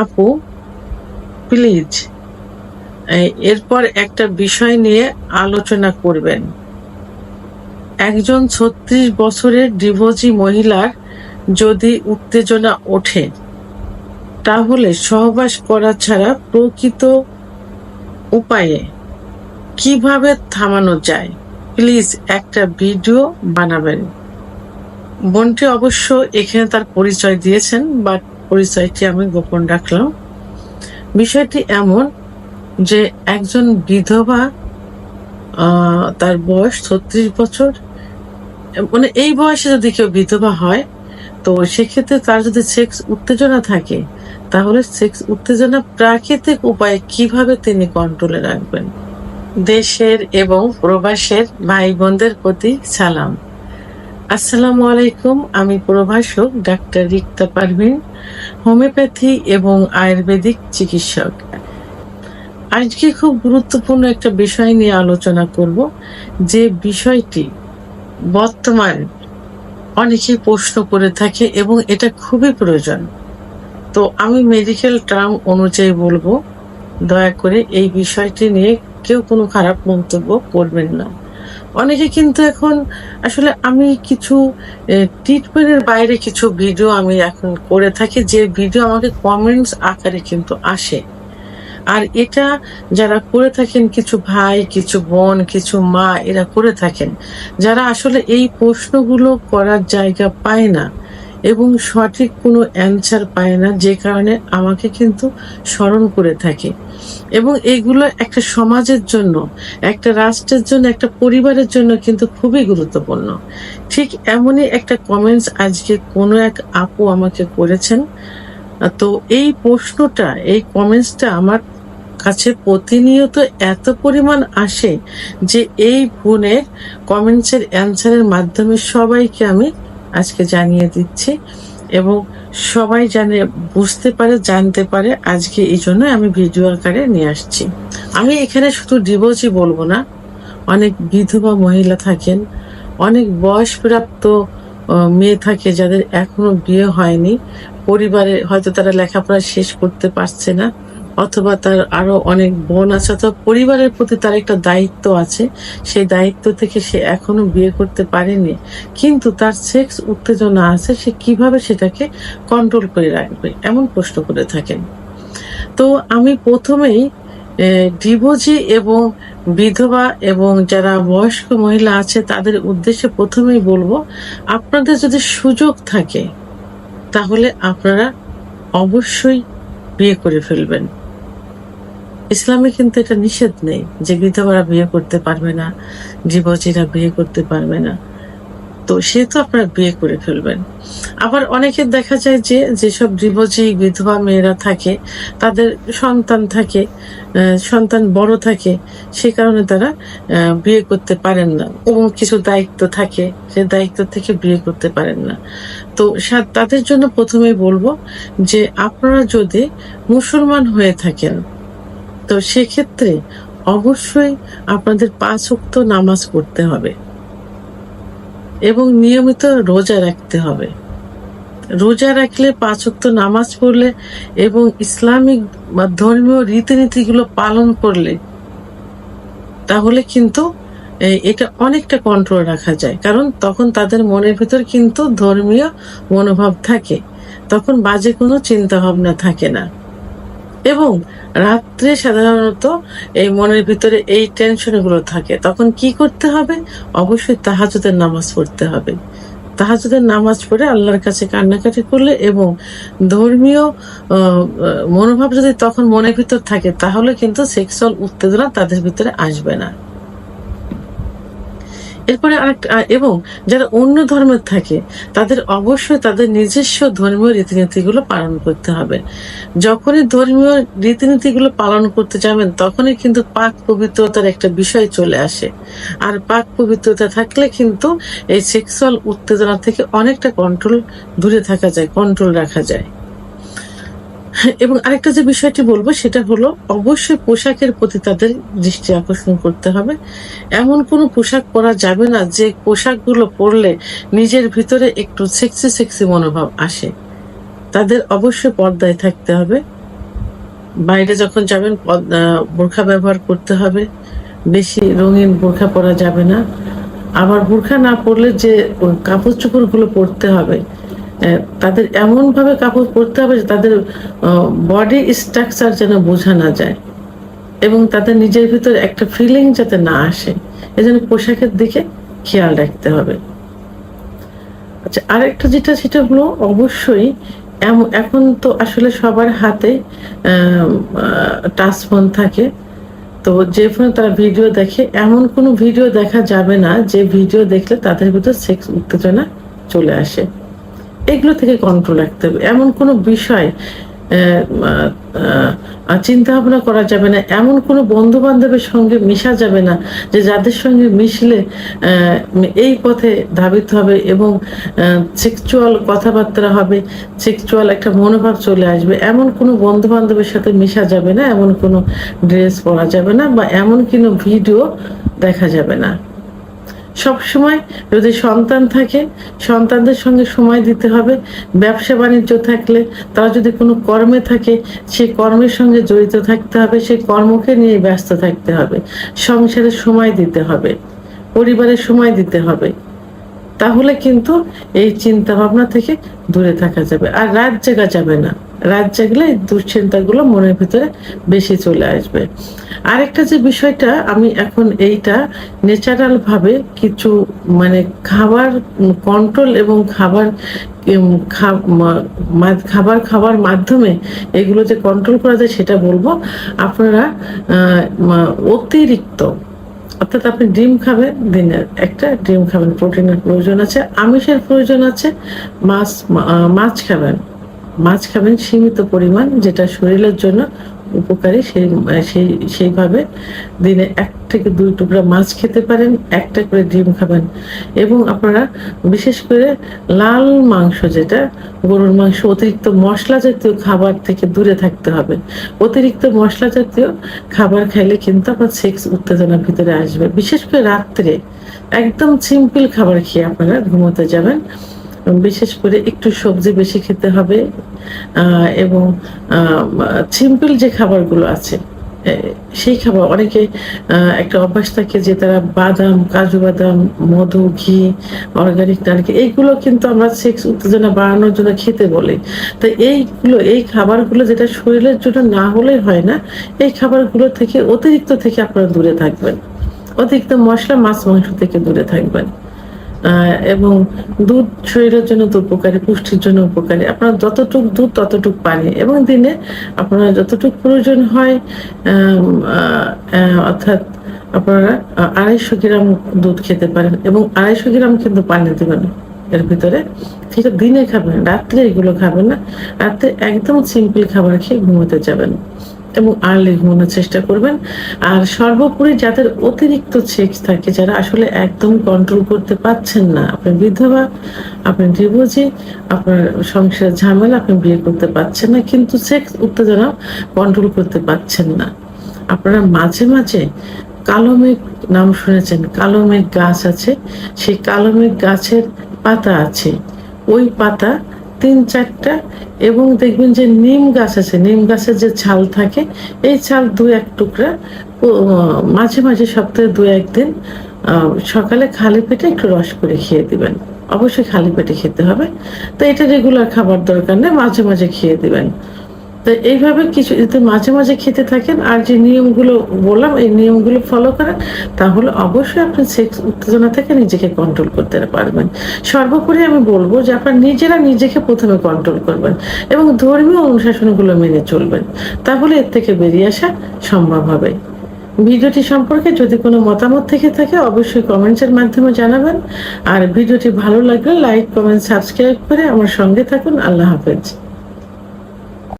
আপু প্লিজ এরপর একটা বিষয় নিয়ে আলোচনা করবেন। একজন 36 বছরের ডিভোর্সি মহিলার যদি উত্তেজনা ওঠে, তাহলে সহবাস করা ছাড়া প্রকৃত উপায়ে কিভাবে থামানো যায়? প্লিজ একটা ভিডিও বানাবেন। বোনটি অবশ্য এখানে তার পরিচয় দিয়েছেন, বাট পরিচয়টি আমি গোপন রাখলাম। বিষয়টি এমন যে একজন বিধবা, তার বয়স 36 বছর, মানে এই বয়সে যদি কেউ বিধবা হয়, তো সেক্ষেত্রে তার যদি সেক্স উত্তেজনা থাকে, তাহলে সেক্স উত্তেজনা প্রাকৃতিক উপায়ে কিভাবে তিনি কন্ট্রোলে রাখবেন। দেশের এবং প্রবাসের ভাই বোনদের প্রতি সালাম। আসসালামু আলাইকুম। আমি প্রভাষক ডাক্তার রিক্তা পারভিন, হোমিওপ্যাথি এবং আয়ুর্বেদিক চিকিৎসক। আজকে খুব গুরুত্বপূর্ণ একটা বিষয় নিয়ে আলোচনা করব, যে বিষয়টি বর্তমান অনেকেই প্রশ্ন করে থাকে এবং এটা খুবই প্রয়োজন। তো আমি মেডিকেল টার্ম অনুযায়ী বলবো, দয়া করে এই বিষয়টি নিয়ে কেউ কোনো খারাপ মন্তব্য করবেন না। অনেকে কিন্তু এখন আসলে আমি কিছু ট্রিটমেন্টের বাইরে কিছু ভিডিও আমি এখন করে থাকি, যে ভিডিও আমাকে কমেন্টস আকারে কিন্তু আসে। আর এটা যারা করে থাকেন, কিছু ভাই, কিছু বোন, কিছু মা, এরা করে থাকেন, যারা আসলে এই প্রশ্নগুলো করার জায়গা পায় না এবং সঠিক কোনো অ্যান্সার পায় না, যে কারণে আমাকে কিন্তু স্মরণ করে থাকে। এবং এইগুলো একটা সমাজের জন্য, একটা রাষ্ট্রের জন্য, একটা পরিবারের জন্য কিন্তু খুবই গুরুত্বপূর্ণ। ঠিক এমনই একটা কমেন্টস আজকে কোনো এক আপু আমাকে করেছেন। তো এই প্রশ্নটা, এই কমেন্টসটা আমার কাছে প্রতিনিয়ত এত পরিমাণ আসে যে এই বোনের কমেন্টসের অ্যান্সারের মাধ্যমে সবাইকে আমি আজকে জানিয়ে দিচ্ছি এবং সবাই বুঝতে পারে, জানতে পারে। আজকে এই জন্য আমি ভিডিও আকারে নিয়ে আসছি। আমি এখানে শুধু ডিভোর্সই বলবো না, অনেক বিধবা মহিলা থাকেন, অনেক বয়সপ্রাপ্ত মেয়ে থাকে যাদের এখনো বিয়ে হয়নি, পরিবারে হয়তো তারা লেখাপড়া শেষ করতে পারছে না, অথবা তার আরো অনেক বোন আছে, অথবা পরিবারের প্রতি তার একটা দায়িত্ব আছে, সেই দায়িত্ব থেকে সে এখনো বিয়ে করতে পারেনি, কিন্তু তার সেক্স উত্তেজনা আছে, সে কিভাবে সেটাকে কন্ট্রোল করে রাখবে, এমন প্রশ্ন করে থাকেন। তো আমি প্রথমেই ডিভোর্সি এবং বিধবা এবং যারা বয়স্ক মহিলা আছে তাদের উদ্দেশ্যে প্রথমেই বলবো, আপনাদের যদি সুযোগ থাকে তাহলে আপনারা অবশ্যই বিয়ে করে ফেলবেন। ইসলামে কিন্তু এটা নিষেধ নেই যে বিধবারা বিয়ে করতে পারবে না, ডিভোর্সিরা বিয়ে করতে পারবে না। তো সেহেতু আপনারা বিয়ে করে ফেলবেন। আবার অনেকে দেখা যায় যে যেসব ডিভোর্সি বিধবা মেয়েরা থাকে, তাদের সন্তান থাকে, সন্তান বড় থাকে, সে কারণে তারা বিয়ে করতে পারেন না এবং কিছু দায়িত্ব থাকে, সে দায়িত্ব থেকে বিয়ে করতে পারেন না। তো তাদের জন্য প্রথমেই বলবো যে আপনারা যদি মুসলমান হয়ে থাকেন, তো সেক্ষেত্রে অবশ্যই আপনাদের 5 ওয়াক্ত নামাজ পড়তে হবে এবং নিয়মিত রোজা রাখতে হবে। রোজা রাখলে, 5 ওয়াক্ত নামাজ পড়লে এবং ইসলামিক বা ধর্মীয় রীতিনীতিগুলো পালন করলে, তাহলে কিন্তু এটা অনেকটা কন্ট্রোল রাখা যায়। কারণ তখন তাদের মনের ভিতর কিন্তু ধর্মীয় মনোভাব থাকে, তখন বাজে কোনো চিন্তা ভাবনা থাকে না। এবং রাত্রে সাধারণত এই মনের ভিতরে এই টেনশনগুলো থাকে, তখন কি করতে হবে? অবশ্যই তাহাজ্জুদের নামাজ পড়তে হবে। তাহাজ্জুদের নামাজ পড়ে আল্লাহর কাছে কান্নাকাটি করলে এবং ধর্মীয় মনোভাব যদি তখন মনের ভিতর থাকে, তাহলে কিন্তু সেক্সুয়াল উত্তেজনা তাদের ভিতরে আসবে না। এরপরে এবং যারা অন্য ধর্মের থাকে, তাদের অবশ্যই তাদের নিজস্ব ধর্মীয় রীতিনীতিগুলো পালন করতে হবে। যখনই ধর্মীয় রীতিনীতিগুলো পালন করতে যাবেন, তখনই কিন্তু পাক পবিত্রতার একটা বিষয় চলে আসে। আর পাক পবিত্রতা থাকলে কিন্তু এই সেক্সুয়াল উত্তেজনা থেকে অনেকটা দূরে থাকা যায়, কন্ট্রোল রাখা যায়। এবং আরেকটা যে বিষয়টি বলবো সেটা হলো, অবশ্যই পোশাকের প্রতি তাদের দৃষ্টি আকর্ষণ করতে হবে। এমন কোনো পোশাক পরা যাবে না যে পোশাকগুলো পরলে নিজের ভিতরে একটু সেক্সি সেক্সি মনোভাব আসে। তাদের অবশ্যই পর্দায় থাকতে হবে বাইরে যখন যাবেন বোরখা ব্যবহার করতে হবে, বেশি রঙিন বোরখা পরা যাবে না। আবার বোরখা না পরলে যে কাপড় চোপড়গুলো পরতে হবে, তাদের এমনভাবে কাপড় পরতে হবে যে তাদের বডি স্ট্রাকচার যেন বোঝা না যায় এবং তাদের নিজের ভিতরে একটা ফিলিং যাতে না আসে, এজন্য পোশাকের দিকে খেয়াল রাখতে হবে। আচ্ছা, আরেকটা সেটা হলো অবশ্যই এখন তো আসলে সবার হাতে টাচ ফোন থাকে, তো যে ফোনে তারা ভিডিও দেখে এমন কোনো ভিডিও দেখা যাবে না যে ভিডিও দেখলে তাদের ভিতর সেক্স উত্তেজনা চলে আসে। এগুলো থেকে কন্ট্রোল রাখতে হবে। এমন কোনো বিষয় চিন্তা ভাবনা করা যাবে না, এমন কোনো বন্ধু বান্ধবের সঙ্গে মিশা যাবে না যে যাদের সঙ্গে মিশলে এই পথে ধাবিত হবে এবং সেক্সুয়াল কথাবার্তা হবে, সেক্সুয়াল একটা মনোভাব চলে আসবে। এমন কোনো বন্ধু বান্ধবের সাথে মিশা যাবে না, এমন কোনো ড্রেস পরা যাবে না, বা এমন কোনো ভিডিও দেখা যাবে না। সবসময় যদি সন্তান থাকে, সন্তানদের সঙ্গে সময় দিতে হবে। ব্যবসা বাণিজ্য থাকলে, তারা যদি কোনো কর্মে থাকে, সেই কর্মের সঙ্গে জড়িত থাকতে হবে, সেই কর্মকে নিয়ে ব্যস্ত থাকতে হবে। সংসারে সময় দিতে হবে, পরিবারের সময় দিতে হবে। তাহলে কিন্তু এই চিন্তা ভাবনা থেকে দূরে থাকা যাবে। আর রাত জাগা যাবে না, রাত জাগলে এই দুশ্চিন্তাগুলো মনের ভিতরে বেশি চলে আসবে। আরেকটা যে বিষয়টা, আমি এখন এইটা ন্যাচারাল ভাবে কিছু মানে খাবার কন্ট্রোল এবং খাবার মাধ্যমে এগুলো যে কন্ট্রোল করা যায় সেটা বলবো। আপনারা অতিরিক্ত, অর্থাৎ আপনি ডিম খাবেন, দিনের একটা ডিম খাবেন, প্রোটিনের প্রয়োজন আছে, আমিষের প্রয়োজন আছে, মাছ খাবেন সীমিত পরিমাণ, যেটা শরীরের জন্য উপকারী। সেইভাবে দিনে 1 থেকে 2 টুকরা মাছ খেতে পারেন, একটা করে ডিম খাবেন। এবং আপনারা বিশেষ করে লাল মাংস, যেটা গরুর মাংস, অতিরিক্ত মশলা জাতীয় খাবার থেকে দূরে থাকতে হবে। অতিরিক্ত মশলা জাতীয় খাবার খাইলে কিন্তু আপনার সেক্স উত্তেজনার ভিতরে আসবে। বিশেষ করে রাত্রে একদম সিম্পল খাবার খেয়ে আপনারা ঘুমোতে যাবেন। বিশেষ করে একটু সবজি বেশি খেতে হবে, এবং সিম্পল যে খাবারগুলো আছে সেই খাবার। অনেকে একটা অভ্যাস থাকে যে তারা বাদাম, কাজু বাদাম, মধু, ঘি, অর্গানিক নারকেল, এইগুলো কিন্তু আমরা সেক্স উত্তেজনা বাড়ানোর জন্য খেতে বলি। তো এই খাবারগুলো যেটা শরীরের জন্য না হলেই হয় না, এই খাবারগুলো থেকে অতিরিক্ত থেকে আপনারা দূরে থাকবেন। অতিরিক্ত মশলা, মাছ, মাংস থেকে দূরে থাকবেন। এবং দুধ শরীরের জন্য তো উপকারী, পুষ্টির জন্য উপকারী। আপনার যতটুক দুধ ততটুক পানি, এবং দিনে আপনার যতটুক প্রয়োজন হয়, অর্থাৎ আপনারা 250 গ্রাম দুধ খেতে পারেন, এবং 250 গ্রাম কিন্তু পানি দেবেন এর ভিতরে। ঠিক আছে, দিনে খাবেন, রাত্রে এগুলো খাবেন না। রাত্রে একদম সিম্পল খাবার খেয়ে ঘুমোতে যাবেন এবং আর্লি ঘুমানোর চেষ্টা করবেন। আর সর্বোপরি যাদের অতিরিক্ত সেক্স থাকে, যারা আসলে একদম কন্ট্রোল করতে পারছেন না, আপনি বিধবা, আপনি ডিভোর্সি, আপনার সংসারের ঝামেলা, আপনি বিয়ে করতে পারছেন না, কিন্তু সেক্স উত্তেজনা কন্ট্রোল করতে পারছেন না, আপনারা মাঝে মাঝে কালো মেঘ নাম শুনেছেন? কালো মেঘ গাছ আছে, সেই কালো মেঘ গাছের পাতা আছে, ওই পাতা 3-4টা, এবং দেখবেন যে নিম গাছ আছে, নিম গাছের যে ছাল থাকে, এই ছাল 2-1 টুকরা মাঝে মাঝে সপ্তাহে 2-1 দিন সকালে খালি পেটে একটু রস করে খেয়ে দিবেন। অবশ্যই খালি পেটে খেতে হবে। তো এটা রেগুলার খাবার দরকার নেই, মাঝে মাঝে খেয়ে দিবেন। তো এইভাবে কিছু যদি মাঝে মাঝে খেতে থাকেন, আর যে নিয়মগুলো বললাম এই নিয়মগুলো ফলো করেন, তাহলে অবশ্যই আপনি সেক্স উত্তেজনা থেকে নিজেকে কন্ট্রোল করতে পারবেন। সর্বোপরি আমি বলবো যে আপনারা নিজেরা নিজেকে প্রথমে কন্ট্রোল করবেন এবং ধর্মীয় অনুশাসনগুলো মেনে চলবেন, তাহলে এর থেকে বেরিয়ে আসা সম্ভব হবে। ভিডিওটি সম্পর্কে যদি কোনো মতামত থেকে থাকে অবশ্যই কমেন্টসের মাধ্যমে জানাবেন। আর ভিডিওটি ভালো লাগলে লাইক, কমেন্ট, সাবস্ক্রাইব করে আমার সঙ্গে থাকুন। আল্লাহ হাফেজ।